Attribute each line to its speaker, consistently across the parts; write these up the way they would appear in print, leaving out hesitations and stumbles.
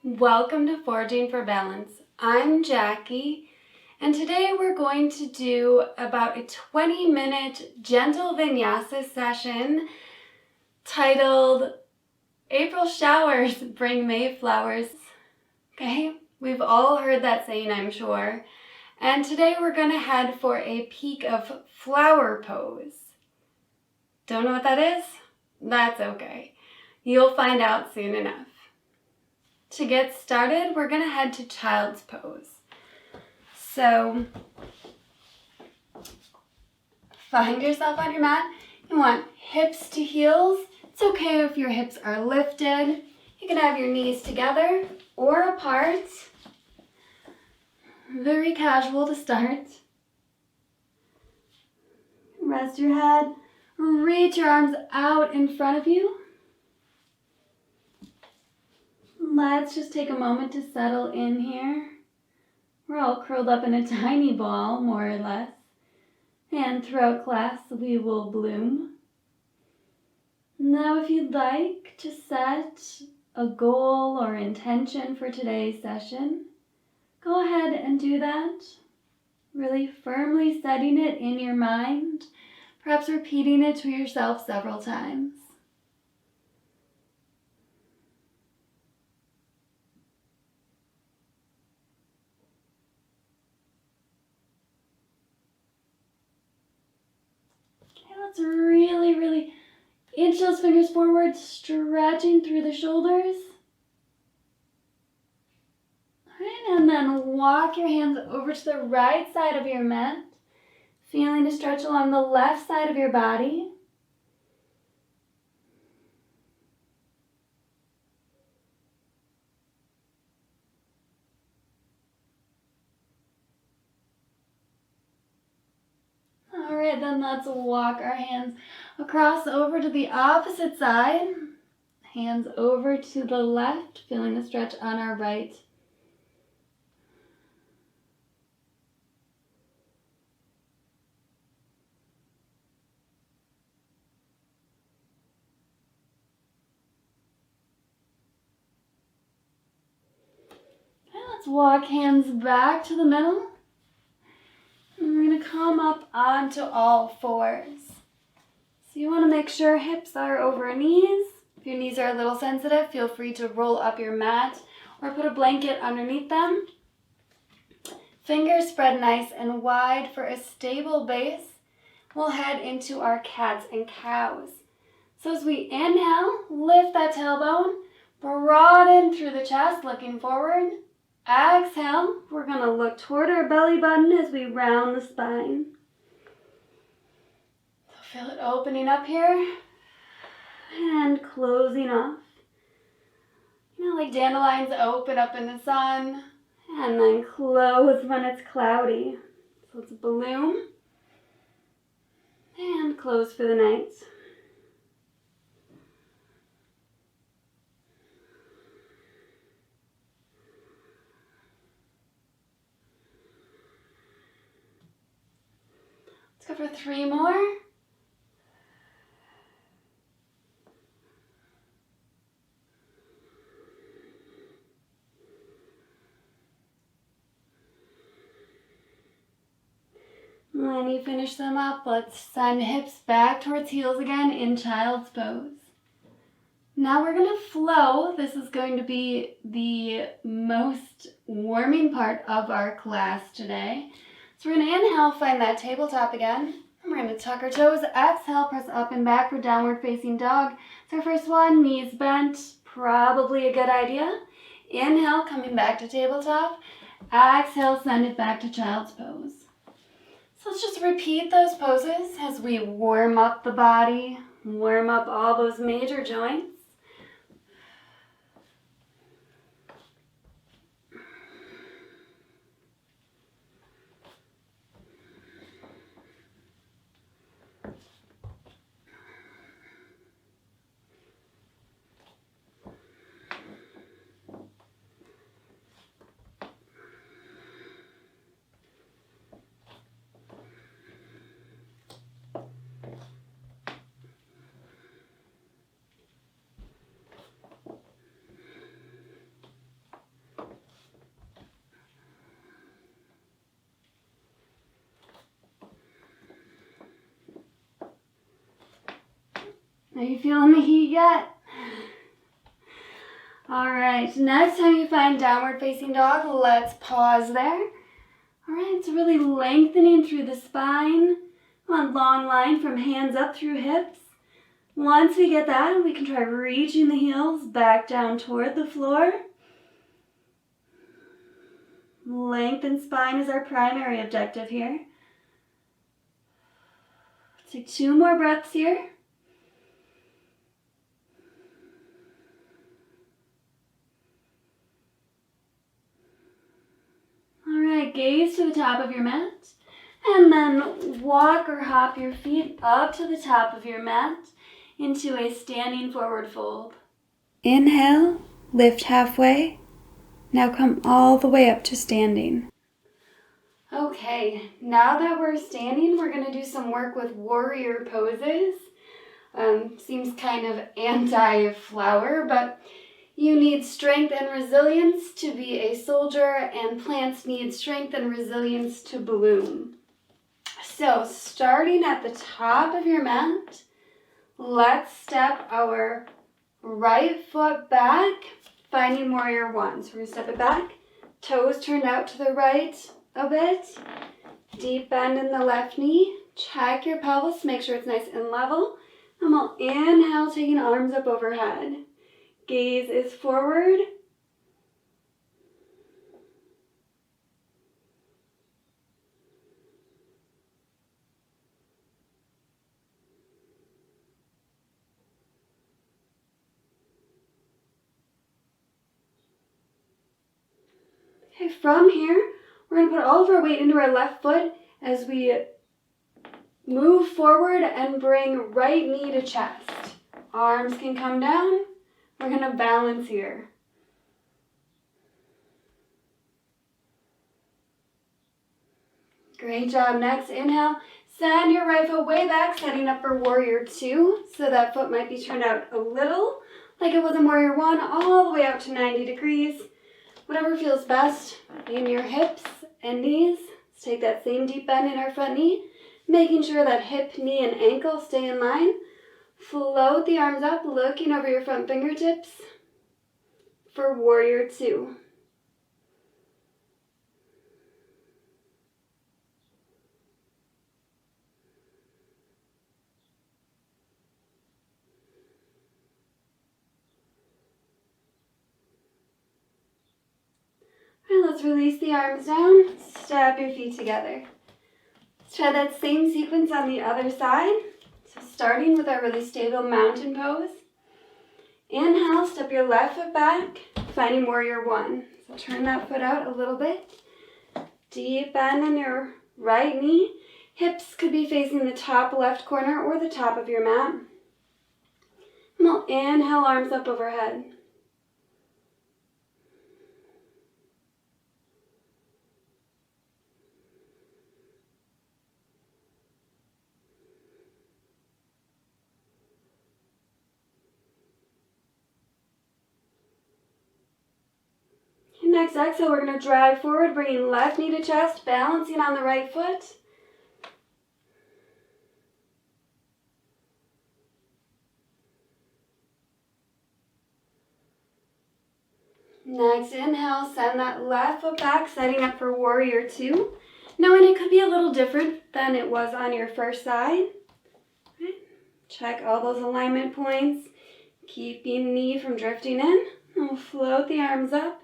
Speaker 1: Welcome to Foraging for Balance. I'm Jackie, and today we're going to do about a 20-minute gentle Vinyasa session titled April Showers Bring May Flowers. Okay, we've all heard that saying, I'm sure. And today we're going to head for a peak of flower pose. Don't know what that is? That's okay. You'll find out soon enough. To get started, we're going to head to child's pose. So, find yourself on your mat. You want hips to heels. It's okay if your hips are lifted. You can have your knees together or apart. Very casual to start. Rest your head. Reach your arms out in front of you. Let's just take a moment to settle in here. We're all curled up in a tiny ball, more or less. And throughout class, we will bloom. Now, if you'd like to set a goal or intention for today's session, go ahead and do that. Really firmly setting it in your mind, perhaps repeating it to yourself several times. Let's really inch those fingers forward, stretching through the shoulders. All right, and then walk your hands over to the right side of your mat, feeling to stretch along the left side of your body. All right, then let's walk our hands across over to the opposite side. Hands over to the left, feeling the stretch on our right. Okay, let's walk hands back to the middle. And we're going to come up onto all fours. So you want to make sure hips are over knees. If your knees are a little sensitive, feel free to roll up your mat or put a blanket underneath them. Fingers spread nice and wide for a stable base. We'll head into our cats and cows. So as we inhale, lift that tailbone, broaden through the chest, looking forward. Exhale, we're going to look toward our belly button as we round the spine. So feel it opening up here and closing off. You know, like dandelions open up in the sun and then close when it's cloudy. So let's bloom and close for the night. Let's go for 3 more. When you finish them up, let's send hips back towards heels again in child's pose. Now we're going to flow. This is going to be the most warming part of our class today. So we're going to inhale, find that tabletop again. And we're going to tuck our toes. Exhale, press up and back for downward facing dog. So our first one, knees bent, probably a good idea. Inhale, coming back to tabletop. Exhale, send it back to child's pose. So let's just repeat those poses as we warm up the body, warm up all those major joints. Are you feeling the heat yet? All right, next time you find downward facing dog, let's pause there. All right, so really lengthening through the spine. One long line from hands up through hips. Once we get that, we can try reaching the heels back down toward the floor. Lengthen spine is our primary objective here. Take 2 more breaths here. All right, gaze to the top of your mat. And then walk or hop your feet up to the top of your mat into a standing forward fold. Inhale, lift halfway. Now come all the way up to standing. Okay, now that we're standing, we're going to do some work with warrior poses. Seems kind of anti-flower, but you need strength and resilience to be a soldier, and plants need strength and resilience to bloom. So starting at the top of your mat, let's step our right foot back, finding warrior one. So we're going to step it back, toes turned out to the right a bit, deep bend in the left knee, check your pelvis, make sure it's nice and level, and we'll inhale, taking arms up overhead. Gaze is forward. Okay, from here, we're going to put all of our weight into our left foot as we move forward and bring right knee to chest. Arms can come down. We're going to balance here. Great job. Next, inhale. Send your right foot way back, setting up for warrior two. So that foot might be turned out a little, like it was in warrior one, all the way out to 90 degrees. Whatever feels best in your hips and knees. Let's take that same deep bend in our front knee, making sure that hip, knee, and ankle stay in line. Float the arms up, looking over your front fingertips for warrior two. All right, let's release the arms down, step your feet together. Let's try that same sequence on the other side. So starting with our really stable mountain pose. Inhale, step your left foot back, finding warrior one. So turn that foot out a little bit. Deep bend in your right knee. Hips could be facing the top left corner or the top of your mat. And we'll inhale, arms up overhead. Next exhale, we're going to drive forward, bringing left knee to chest, balancing on the right foot. Next inhale, send that left foot back, setting up for warrior two. Knowing it could be a little different than it was on your first side. Okay. Check all those alignment points, keeping knee from drifting in. And we'll float the arms up.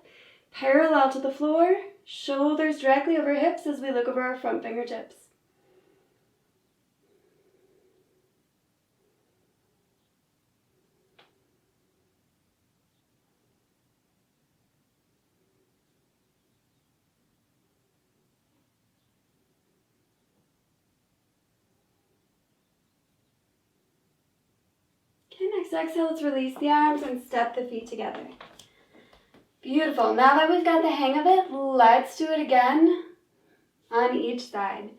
Speaker 1: Parallel to the floor, shoulders directly over hips as we look over our front fingertips. Okay, next exhale, let's release the arms and step the feet together. Beautiful. Now that we've got the hang of it, let's do it again on each side.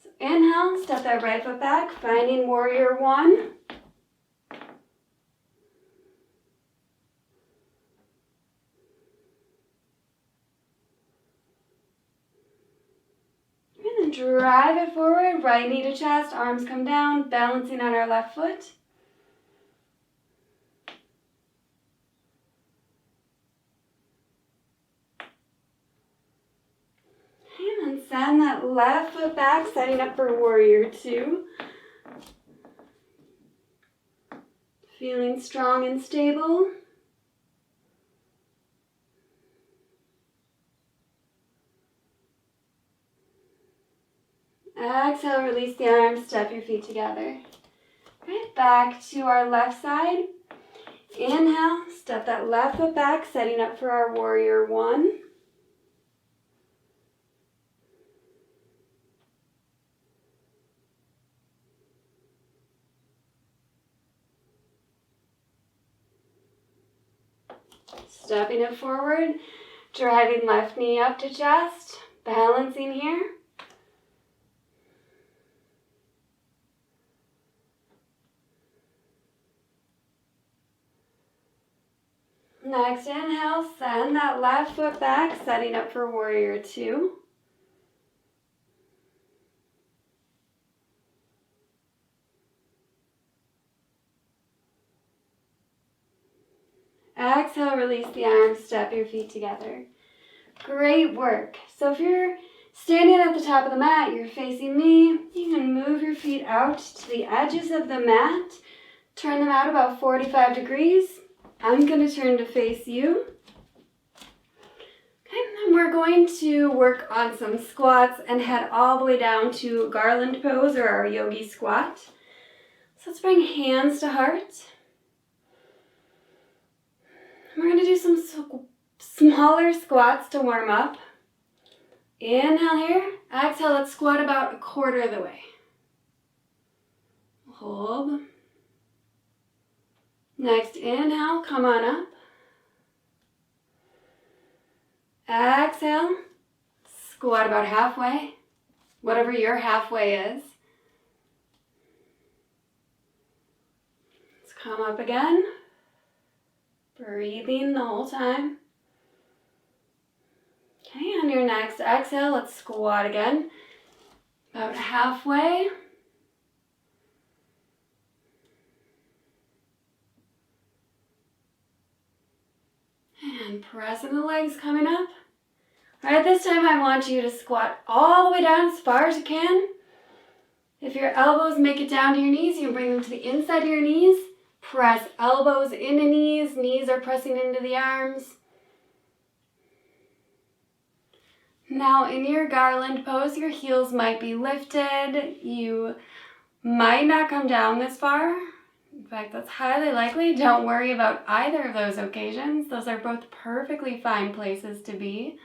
Speaker 1: So inhale, step that right foot back, finding warrior one. And then drive it forward, right knee to chest, arms come down, balancing on our left foot. send that left foot back, setting up for warrior two. Feeling strong and stable. Exhale, release the arms, step your feet together. Okay, back to our left side. Inhale, step that left foot back, setting up for our warrior one. Stepping it forward, driving left knee up to chest, balancing here. Next inhale, send that left foot back, setting up for warrior two. Exhale, release the arms, step your feet together. Great work. So if you're standing at the top of the mat, you're facing me, you can move your feet out to the edges of the mat, turn them out about 45 degrees. I'm going to turn to face you. Okay, and we're going to work on some squats and head all the way down to garland pose or our yogi squat. So let's bring hands to heart. We're going to do some smaller squats to warm up. Inhale here. Exhale, let's squat about a quarter of the way. Hold. Next inhale, come on up. Exhale, squat about halfway, whatever your halfway is. Let's come up again. Breathing the whole time. Okay, on your next exhale, let's squat again. About halfway. And pressing the legs coming up. All right, this time I want you to squat all the way down as far as you can. If your elbows make it down to your knees, you can bring them to the inside of your knees. Press elbows into knees. Knees are pressing into the arms. Now in your garland pose, your heels might be lifted. You might not come down this far. In fact, that's highly likely. Don't worry about either of those occasions. Those are both perfectly fine places to be.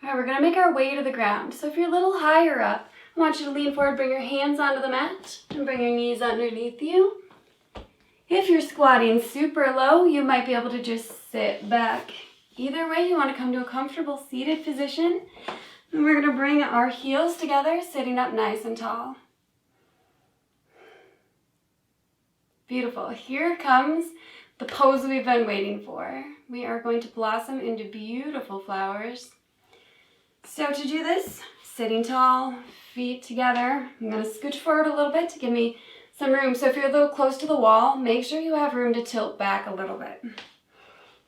Speaker 1: All right, we're going to make our way to the ground. So if you're a little higher up, I want you to lean forward, bring your hands onto the mat, and bring your knees underneath you. If you're squatting super low, you might be able to just sit back. Either way, you want to come to a comfortable seated position. And we're going to bring our heels together, sitting up nice and tall. Beautiful. Here comes the pose we've been waiting for. We are going to blossom into beautiful flowers. So to do this, sitting tall, feet together. I'm going to scooch forward a little bit to give me some room. So if you're a little close to the wall, make sure you have room to tilt back a little bit.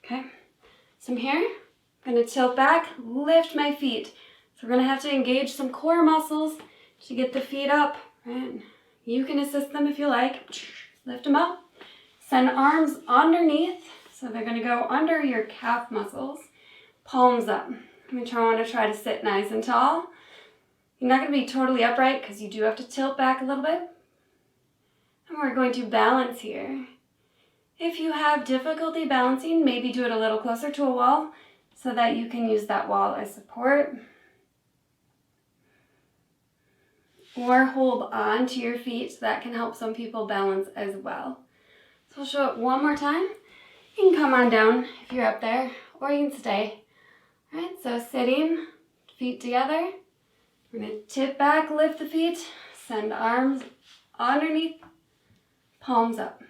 Speaker 1: Okay, so from here, I'm going to tilt back, lift my feet. So we're going to have to engage some core muscles to get the feet up. Right? You can assist them if you like. Lift them up. Send arms underneath. So they're going to go under your calf muscles. Palms up. Want to try to sit nice and tall. You're not going to be totally upright because you do have to tilt back a little bit. And we're going to balance here. If you have difficulty balancing, maybe do it a little closer to a wall so that you can use that wall as support. Or hold on to your feet. So that can help some people balance as well. So I'll show it one more time. You can come on down if you're up there, or you can stay. All right, so sitting, feet together. We're going to tip back, lift the feet, send arms underneath, palms up.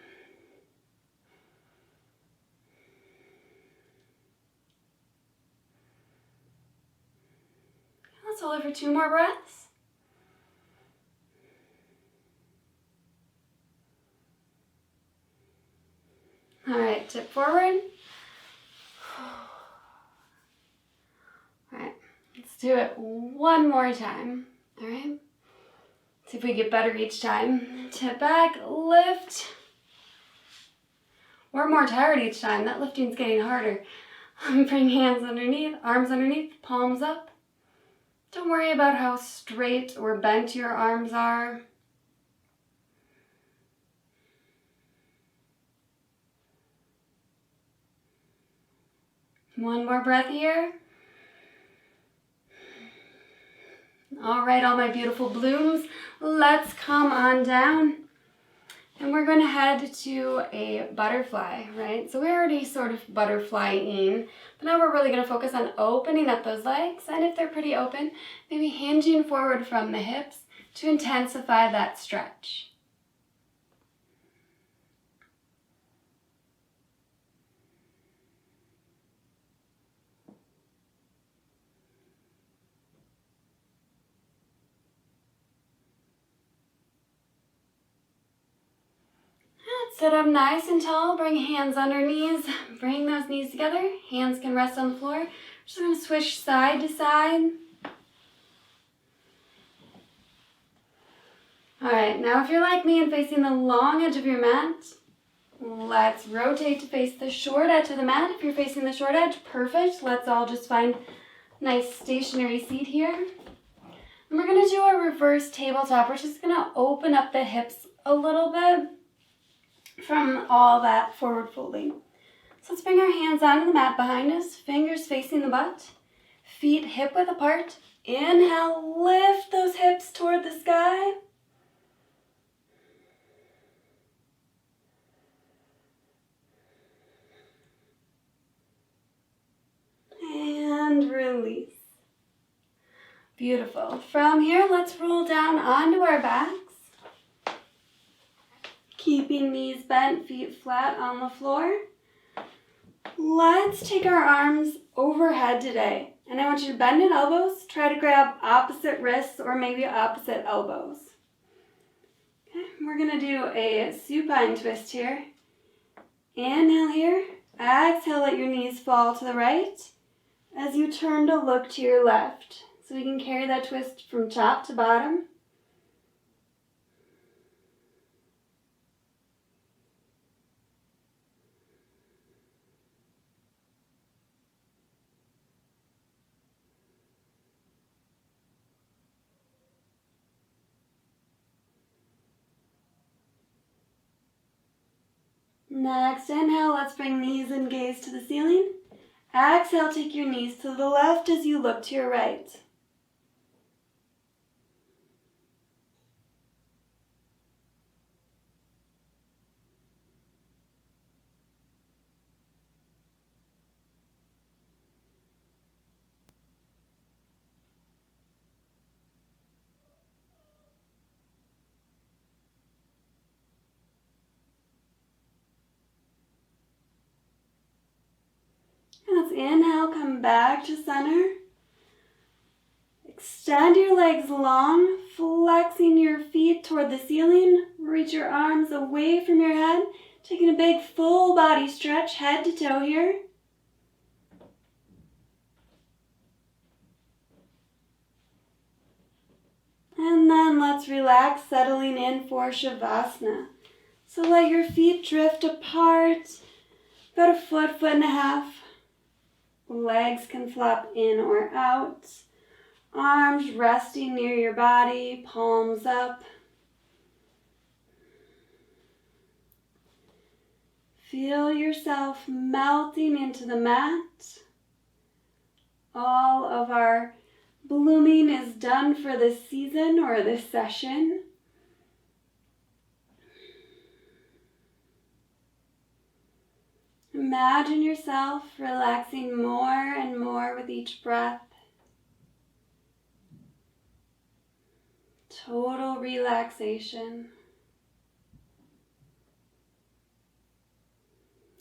Speaker 1: Let's hold it for 2 more breaths. tip forward. All right, let's do it one more time. All right, see if we get better each time. Tip back, lift. We're more tired each time. That lifting's getting harder. Bring hands underneath, arms underneath, palms up. Don't worry about how straight or bent your arms are. One more breath here. All right, all my beautiful blooms, let's come on down. And we're going to head to a butterfly, right? So we're already sort of butterflying, but now we're really going to focus on opening up those legs. And if they're pretty open, maybe hinging forward from the hips to intensify that stretch. Sit up nice and tall, bring hands under knees, bring those knees together, hands can rest on the floor. Just going to swish side to side. All right, now if you're like me and facing the long edge of your mat, let's rotate to face the short edge of the mat. If you're facing the short edge, perfect. Let's all just find a nice stationary seat here. And we're going to do a reverse tabletop. We're just going to open up the hips a little bit from all that forward folding. So let's bring our hands onto the mat behind us, fingers facing the butt, feet hip width apart. Inhale, lift those hips toward the sky. And release. Beautiful. From here, let's roll down onto our backs. Keeping knees bent, feet flat on the floor. Let's take our arms overhead today. And I want you to bend at elbows. Try to grab opposite wrists or maybe opposite elbows. Okay, we're going to do a supine twist here. Inhale here. Exhale, let your knees fall to the right as you turn to look to your left. So we can carry that twist from top to bottom. Next inhale, let's bring knees and gaze to the ceiling. Exhale, take your knees to the left as you look to your right. Let's inhale, come back to center. Extend your legs long, flexing your feet toward the ceiling. Reach your arms away from your head, taking a big full body stretch, head to toe here. And then let's relax, settling in for Shavasana. So let your feet drift apart, about a foot, foot and a half. Legs can flop in or out. Arms resting near your body, palms up. Feel yourself melting into the mat. All of our blooming is done for this season or this session. Imagine yourself relaxing more and more with each breath. Total relaxation.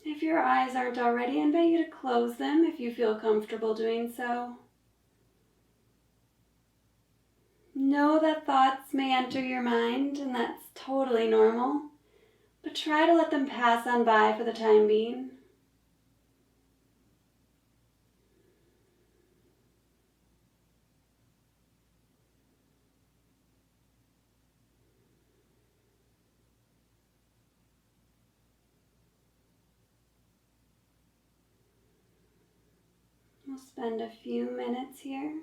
Speaker 1: If your eyes aren't already, I invite you to close them if you feel comfortable doing so. Know that thoughts may enter your mind, and that's totally normal, but try to let them pass on by for the time being. We'll spend a few minutes here.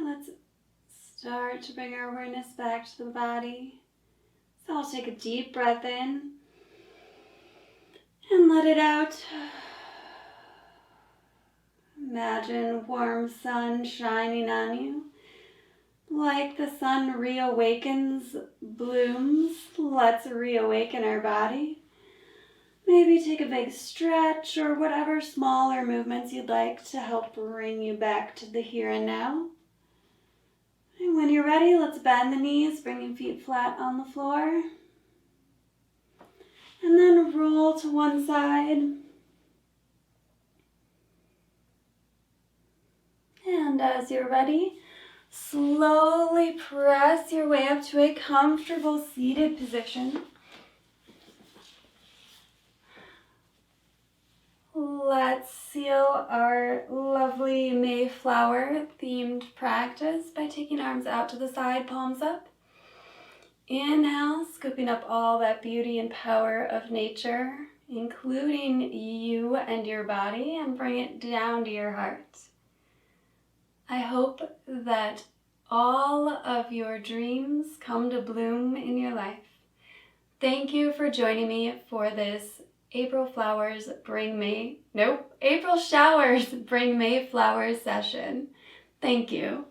Speaker 1: Let's start to bring our awareness back to the body. So I'll take a deep breath in and let it out. Imagine warm sun shining on you. Like the sun reawakens blooms, let's reawaken our body. Maybe take a big stretch or whatever smaller movements you'd like to help bring you back to the here and now. And when you're ready, let's bend the knees, bring your feet flat on the floor. And then roll to one side. And as you're ready, slowly press your way up to a comfortable seated position. Let's seal our lovely Mayflower themed practice by taking arms out to the side, palms up. Inhale, scooping up all that beauty and power of nature, including you and your body, and bring it down to your heart. I hope that all of your dreams come to bloom in your life. Thank you for joining me for this April Showers Bring May Flowers session. Thank you.